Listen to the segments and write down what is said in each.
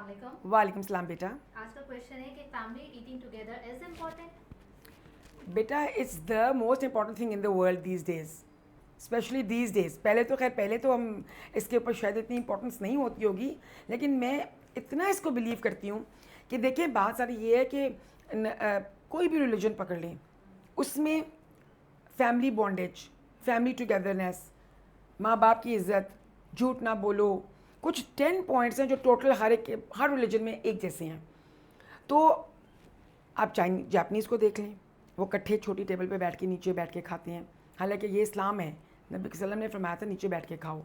السلام علیکم. وعلیکم السلام بیٹا. آج کا کویشچن ہے کہ family eating together is important. بیٹا it's the most important thing in the world these days, especially these days. پہلے تو ہم اس کے اوپر شاید اتنی امپورٹنس نہیں ہوتی ہوگی, لیکن میں اتنا اس کو بلیو کرتی ہوں کہ دیکھیں بات ساری یہ ہے کہ کوئی بھی ریلیجن پکڑ لیں, اس میں فیملی بانڈیج, فیملی ٹوگیدرنیس, ماں باپ کی عزت, جھوٹ نہ بولو, کچھ 10 پوائنٹس ہیں جو ٹوٹل ہر ریلیجن میں ایک جیسے ہیں. تو آپ جاپنیز کو دیکھ لیں, وہ کٹھے چھوٹی ٹیبل پہ بیٹھ کے نیچے بیٹھ کے کھاتے ہیں, حالانکہ یہ اسلام ہے, نبی صلی اللہ علیہ وسلم نے فرمایا تھا نیچے بیٹھ کے کھاؤ.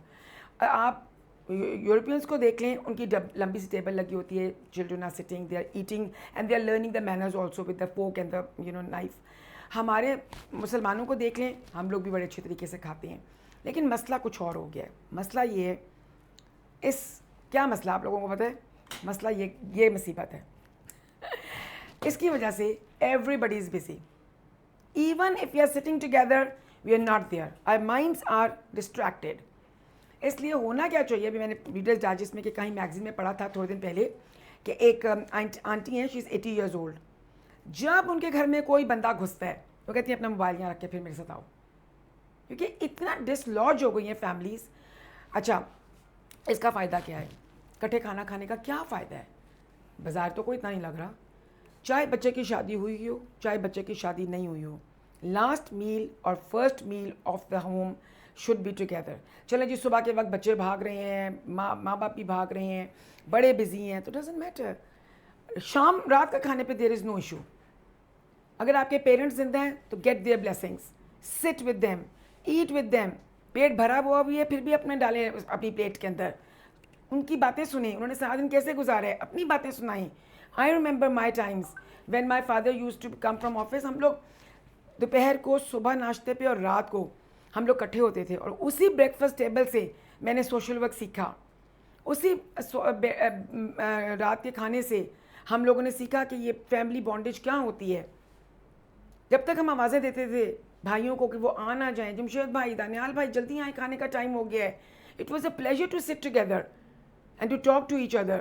آپ یورپینس کو دیکھ لیں, ان کی لمبی سی ٹیبل لگی ہوتی ہے, children are sitting, they are eating and they are learning the manners also with the fork and the knife. ہمارے مسلمانوں کو دیکھ لیں, ہم لوگ بھی بڑے اچھے طریقے سے کھاتے ہیں, لیکن مسئلہ کچھ اور ہو گیا ہے. مسئلہ یہ ہے, کیا مسئلہ آپ لوگوں کو پتہ ہے؟ مسئلہ یہ مصیبت ہے. اس کی وجہ سے everybody is busy. Even if you are sitting together we are not there, our minds are distracted. اس لیے ہونا کیا چاہیے, ابھی میں نے ریڈرز ڈائجسٹ میں کہ کہیں میگزین میں پڑھا تھا تھوڑے دن پہلے کہ ایک آنٹی ہیں, شی از 80 ایئرز اولڈ. جب ان کے گھر میں کوئی بندہ گھستا ہے وہ کہتی ہیں اپنا موبائل یہاں رکھ کے پھر میرے ساتھ آؤ, کیونکہ اتنا ڈس لاج ہو گئی ہیں فیملیز. اچھا, اس کا فائدہ کیا ہے؟ کٹھے کھانا کھانے کا کیا فائدہ ہے؟ بازار تو کوئی اتنا نہیں لگ رہا, چاہے بچے کی شادی ہوئی ہو چاہے بچے کی شادی نہیں ہوئی ہو, لاسٹ میل اور first mile of the home should be together. چلیں جی, صبح کے وقت بچے بھاگ رہے ہیں, ماں باپ بھی بھاگ رہے ہیں, بڑے بزی ہیں, تو ڈزنٹ میٹر. شام رات کا کھانے پہ دیر از نو ایشو. اگر آپ کے پیرنٹس زندہ ہیں تو get their blessings, sit with them, eat with them. پیٹ بھرا ہوا بھی ہے پھر بھی اپنے ڈالیں اپنی پلیٹ کے اندر, ان کی باتیں سنیں, انہوں نے سارا دن کیسے گزارے, اپنی باتیں سنائیں. I remember my times when my father use to come from office. ہم لوگ دوپہر کو, صبح ناشتے پہ اور رات کو ہم لوگ اکٹھے ہوتے تھے, اور اسی بریک فاسٹ ٹیبل سے میں نے سوشل ورک سیکھا. اسی رات کے کھانے سے ہم لوگوں نے سیکھا کہ یہ فیملی بانڈیج کیا ہوتی ہے. جب تک ہم آوازیں دیتے تھے بھائیوں کو کہ وہ آ نہ جائیں, جمشید بھائی, دانیال بھائی, جلدی آئیں, کھانے کا ٹائم ہو گیا ہے. It was a pleasure to sit together and to talk to each other.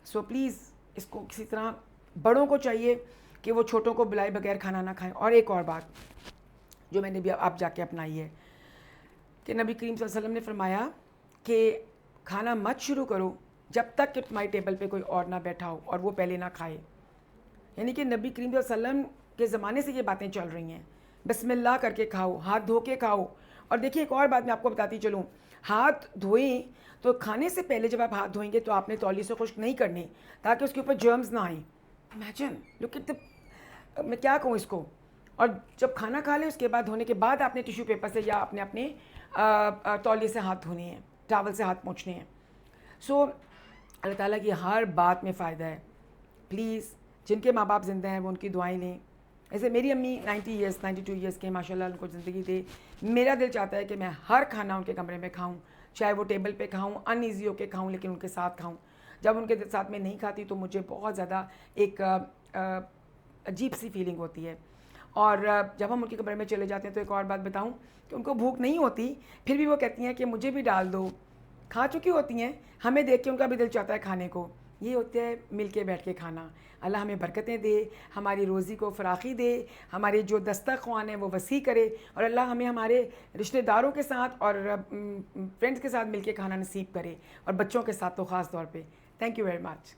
So please اس کو کسی طرح, بڑوں کو چاہیے کہ وہ چھوٹوں کو بلائے بغیر کھانا نہ کھائیں. اور ایک اور بات جو میں نے بھی آپ جا کے اپنائی ہے کہ نبی کریم صلی اللہ علیہ وسلم نے فرمایا کہ کھانا مت شروع کرو جب تک کہ تمہاری ٹیبل پہ کوئی اور نہ بیٹھا ہو اور وہ پہلے نہ کھائے. یعنی کہ نبی کریم صلی اللہ علیہ وسلم کے زمانے سے یہ باتیں چل رہی ہیں, بسم اللہ کر کے کھاؤ, ہاتھ دھو کے کھاؤ. اور دیکھیے ایک اور بات میں آپ کو بتاتی چلوں, ہاتھ دھوئیں تو کھانے سے پہلے جب آپ ہاتھ دھوئیں گے تو آپ نے تولی سے خشک نہیں کرنی تاکہ اس کے اوپر جرمز نہ آئیں. امیجن, لک ایٹ دا, میں کیا کہوں اس کو. اور جب کھانا کھا لیں اس کے بعد دھونے کے بعد آپ نے ٹیشو پیپر سے یا اپنے تولیے سے ہاتھ دھونے ہیں, ٹاول سے ہاتھ پوچھنے ہیں. سو اللہ تعالیٰ کی ہر بات میں فائدہ ہے. پلیز جن کے ماں باپ زندہ ہیں وہ ان کی دعائیں لیں. ایسے میری امی 92 ایئرس کے, ماشاء اللہ ان کو زندگی دے. میرا دل چاہتا ہے کہ میں ہر کھانا ان کے کمرے میں کھاؤں, چاہے وہ ٹیبل پہ کھاؤں, ان ایزی ہو کے کھاؤں, لیکن ان کے ساتھ کھاؤں. جب ان کے ساتھ میں نہیں کھاتی تو مجھے بہت زیادہ ایک عجیب سی فیلنگ ہوتی ہے. اور جب ہم ان کے کمرے میں چلے جاتے ہیں تو ایک اور بات بتاؤں کہ ان کو بھوک نہیں ہوتی, پھر بھی وہ کہتی ہیں کہ مجھے بھی ڈال دو. کھا چکی ہوتی ہیں, ہمیں دیکھ کے ان کا بھی دل چاہتا ہے کھانے کو. یہ ہوتا ہے مل کے بیٹھ کے کھانا. اللہ ہمیں برکتیں دے, ہماری روزی کو فراخی دے, ہمارے جو دسترخوان ہیں وہ وسیع کرے, اور اللہ ہمیں ہمارے رشتہ داروں کے ساتھ اور فرینڈس کے ساتھ مل کے کھانا نصیب کرے, اور بچوں کے ساتھ تو خاص طور پہ. Thank you very much.